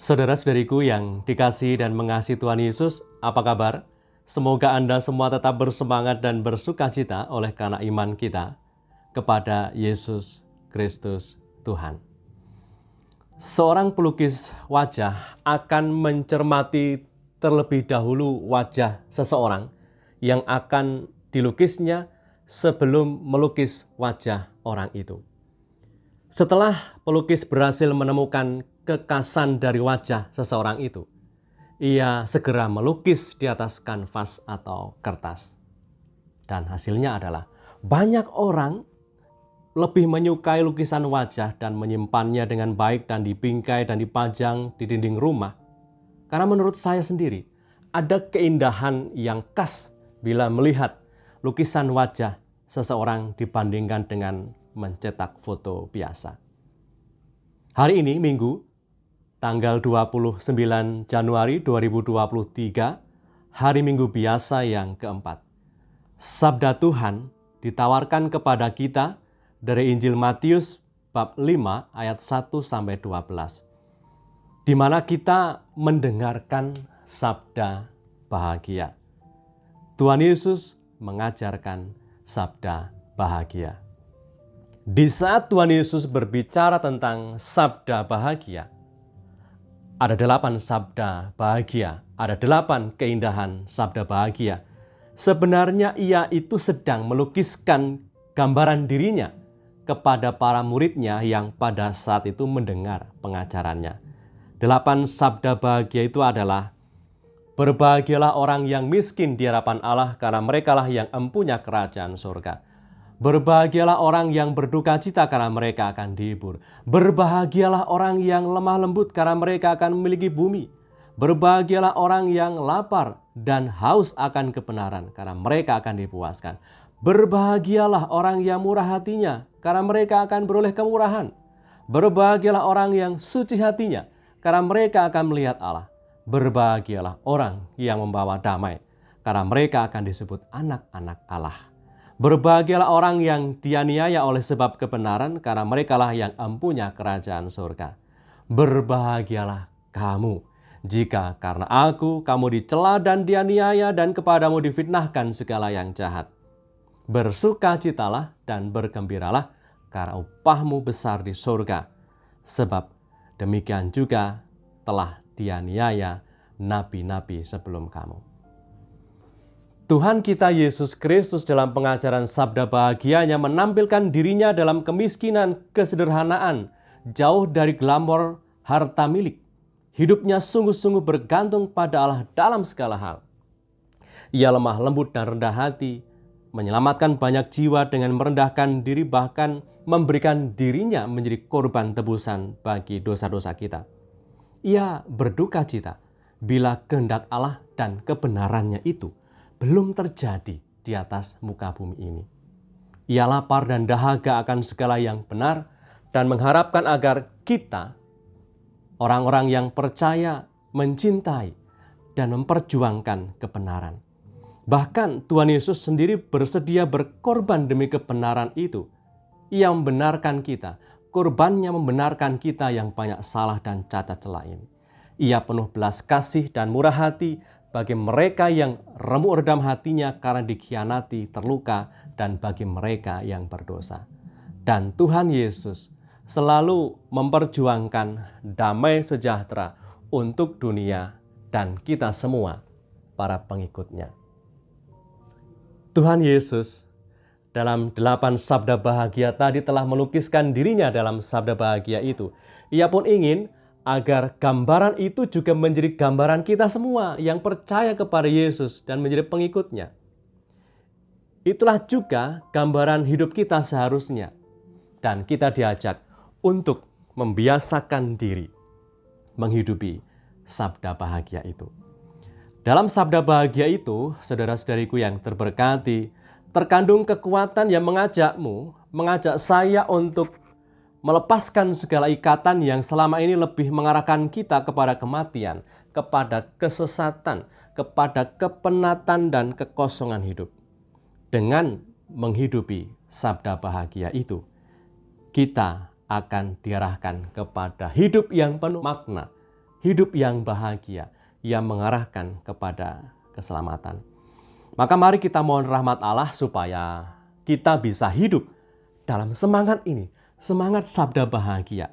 Saudara-saudariku yang dikasihi dan mengasihi Tuhan Yesus, apa kabar? Semoga Anda semua tetap bersemangat dan bersukacita oleh karena iman kita kepada Yesus Kristus Tuhan. Seorang pelukis wajah akan mencermati terlebih dahulu wajah seseorang yang akan dilukisnya sebelum melukis wajah orang itu. Setelah pelukis berhasil menemukan kekasan dari wajah seseorang itu, ia segera melukis di atas kanvas atau kertas. Dan hasilnya adalah banyak orang lebih menyukai lukisan wajah dan menyimpannya dengan baik dan dibingkai dan dipajang di dinding rumah. Karena menurut saya sendiri, ada keindahan yang khas bila melihat lukisan wajah seseorang dibandingkan dengan mencetak foto biasa. Hari ini Minggu, tanggal 29 Januari 2023, hari Minggu biasa yang keempat. Sabda Tuhan ditawarkan kepada kita dari Injil Matius bab 5 ayat 1-12, di mana kita mendengarkan sabda bahagia. Tuhan Yesus mengajarkan sabda bahagia. Di saat Tuhan Yesus berbicara tentang sabda bahagia, ada 8 sabda bahagia, ada 8 keindahan sabda bahagia. Sebenarnya ia itu sedang melukiskan gambaran dirinya kepada para muridnya yang pada saat itu mendengar pengajarannya. 8 sabda bahagia itu adalah: berbahagialah orang yang miskin di hadapan Allah, karena merekalah yang empunya kerajaan surga. Berbahagialah orang yang berduka cita, karena mereka akan dihibur. Berbahagialah orang yang lemah lembut, karena mereka akan memiliki bumi. Berbahagialah orang yang lapar dan haus akan kebenaran, karena mereka akan dipuaskan. Berbahagialah orang yang murah hatinya, karena mereka akan beroleh kemurahan. Berbahagialah orang yang suci hatinya, karena mereka akan melihat Allah. Berbahagialah orang yang membawa damai, karena mereka akan disebut anak-anak Allah. Berbahagialah orang yang dianiaya oleh sebab kebenaran, karena merekalah yang empunya kerajaan surga. Berbahagialah kamu jika karena aku kamu dicela dan dianiaya dan kepadamu difitnahkan segala yang jahat. Bersukacitalah dan bergembiralah, karena upahmu besar di surga, sebab demikian juga telah dianiaya nabi-nabi sebelum kamu. Tuhan kita Yesus Kristus dalam pengajaran sabda bahagianya menampilkan dirinya dalam kemiskinan, kesederhanaan, jauh dari glamor harta milik. Hidupnya sungguh-sungguh bergantung pada Allah dalam segala hal. Ia lemah lembut dan rendah hati, menyelamatkan banyak jiwa dengan merendahkan diri, bahkan memberikan dirinya menjadi korban tebusan bagi dosa-dosa kita. Ia berduka cita bila kehendak Allah dan kebenarannya itu belum terjadi di atas muka bumi ini. Ia lapar dan dahaga akan segala yang benar dan mengharapkan agar kita, orang-orang yang percaya, mencintai dan memperjuangkan kebenaran. Bahkan Tuhan Yesus sendiri bersedia berkorban demi kebenaran itu. Ia membenarkan kita, korbannya membenarkan kita yang banyak salah dan cacat celah ini. Ia penuh belas kasih dan murah hati bagi mereka yang remuk redam hatinya karena dikhianati, terluka, dan bagi mereka yang berdosa. Dan Tuhan Yesus selalu memperjuangkan damai sejahtera untuk dunia dan kita semua, para pengikutnya. Tuhan Yesus dalam 8 sabda bahagia tadi telah melukiskan dirinya dalam sabda bahagia itu. Ia pun ingin agar gambaran itu juga menjadi gambaran kita semua yang percaya kepada Yesus dan menjadi pengikutnya. Itulah juga gambaran hidup kita seharusnya. Dan kita diajak untuk membiasakan diri menghidupi sabda bahagia itu. Dalam sabda bahagia itu, saudara-saudariku yang terberkati, terkandung kekuatan yang mengajak saya untuk melepaskan segala ikatan yang selama ini lebih mengarahkan kita kepada kematian, kepada kesesatan, kepada kepenatan dan kekosongan hidup. Dengan menghidupi sabda bahagia itu, kita akan diarahkan kepada hidup yang penuh makna hidup yang bahagia, yang mengarahkan kepada keselamatan. Maka mari kita mohon rahmat Allah supaya kita bisa hidup dalam semangat ini, semangat sabda bahagia.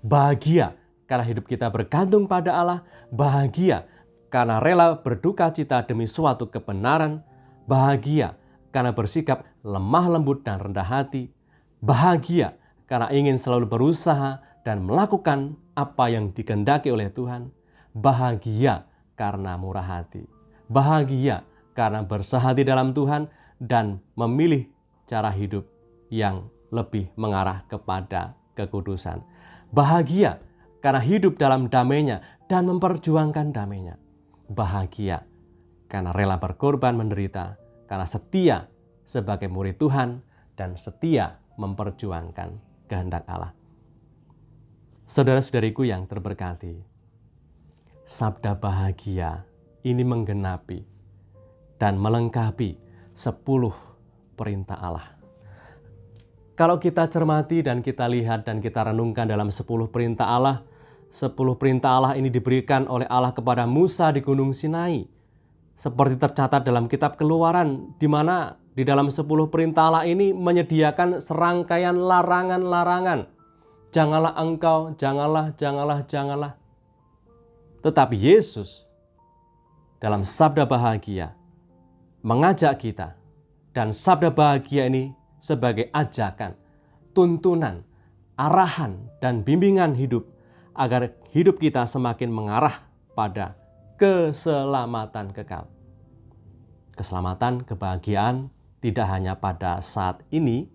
Bahagia karena hidup kita bergantung pada Allah, bahagia karena rela berduka cita demi suatu kebenaran, bahagia karena bersikap lemah lembut dan rendah hati, bahagia karena ingin selalu berusaha dan melakukan apa yang dikehendaki oleh Tuhan, bahagia karena murah hati, bahagia karena bersehati dalam Tuhan dan memilih cara hidup yang lebih mengarah kepada kekudusan. Bahagia karena hidup dalam damai-Nya dan memperjuangkan damai-Nya. Bahagia karena rela berkorban menderita, karena setia sebagai murid Tuhan dan setia memperjuangkan kehendak Allah. Saudara-saudariku yang terberkati, sabda bahagia ini menggenapi dan melengkapi 10 perintah Allah. Kalau kita cermati dan kita lihat dan kita renungkan dalam 10 perintah Allah, 10 perintah Allah ini diberikan oleh Allah kepada Musa di Gunung Sinai. Seperti tercatat dalam kitab Keluaran, di mana di dalam 10 perintah Allah ini menyediakan serangkaian larangan-larangan. Janganlah engkau, janganlah, janganlah, janganlah. Tetapi Yesus dalam sabda bahagia mengajak kita, dan sabda bahagia ini sebagai ajakan, tuntunan, arahan, dan bimbingan hidup agar hidup kita semakin mengarah pada keselamatan kekal. Keselamatan, kebahagiaan tidak hanya pada saat ini,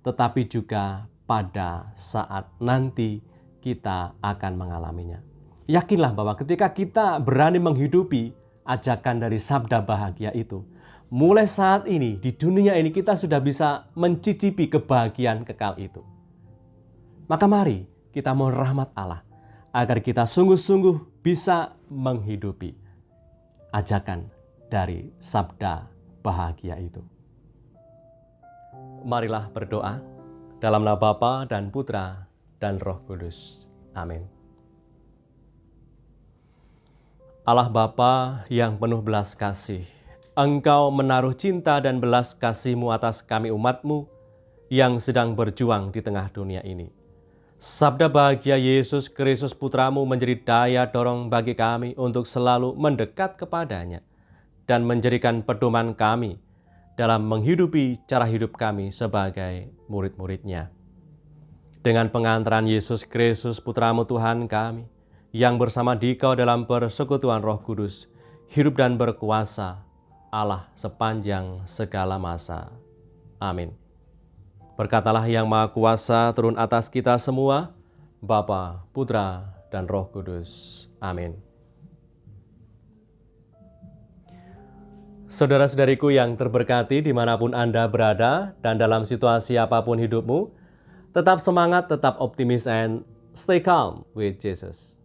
tetapi juga pada saat nanti kita akan mengalaminya. Yakinlah bahwa ketika kita berani menghidupi ajakan dari sabda bahagia itu, mulai saat ini, di dunia ini kita sudah bisa mencicipi kebahagiaan kekal itu. Maka mari kita mohon rahmat Allah agar kita sungguh-sungguh bisa menghidupi ajakan dari sabda bahagia itu. Marilah berdoa dalam nama Bapa dan Putra dan Roh Kudus. Amin. Allah Bapa yang penuh belas kasih, Engkau menaruh cinta dan belas kasih-Mu atas kami umat-Mu yang sedang berjuang di tengah dunia ini. Sabda bahagia Yesus Kristus Putra-Mu menjadi daya dorong bagi kami untuk selalu mendekat kepadanya dan menjadikan pedoman kami dalam menghidupi cara hidup kami sebagai murid-murid-Nya. Dengan pengantaran Yesus Kristus Putra-Mu Tuhan kami, yang bersama Dikau dalam persekutuan Roh Kudus, hidup dan berkuasa Allah sepanjang segala masa. Amin. Berkatalah yang Maha Kuasa turun atas kita semua, Bapa, Putra, dan Roh Kudus. Amin. Saudara-saudariku yang terberkati dimanapun Anda berada dan dalam situasi apapun hidupmu, tetap semangat, tetap optimis, and stay calm with Jesus.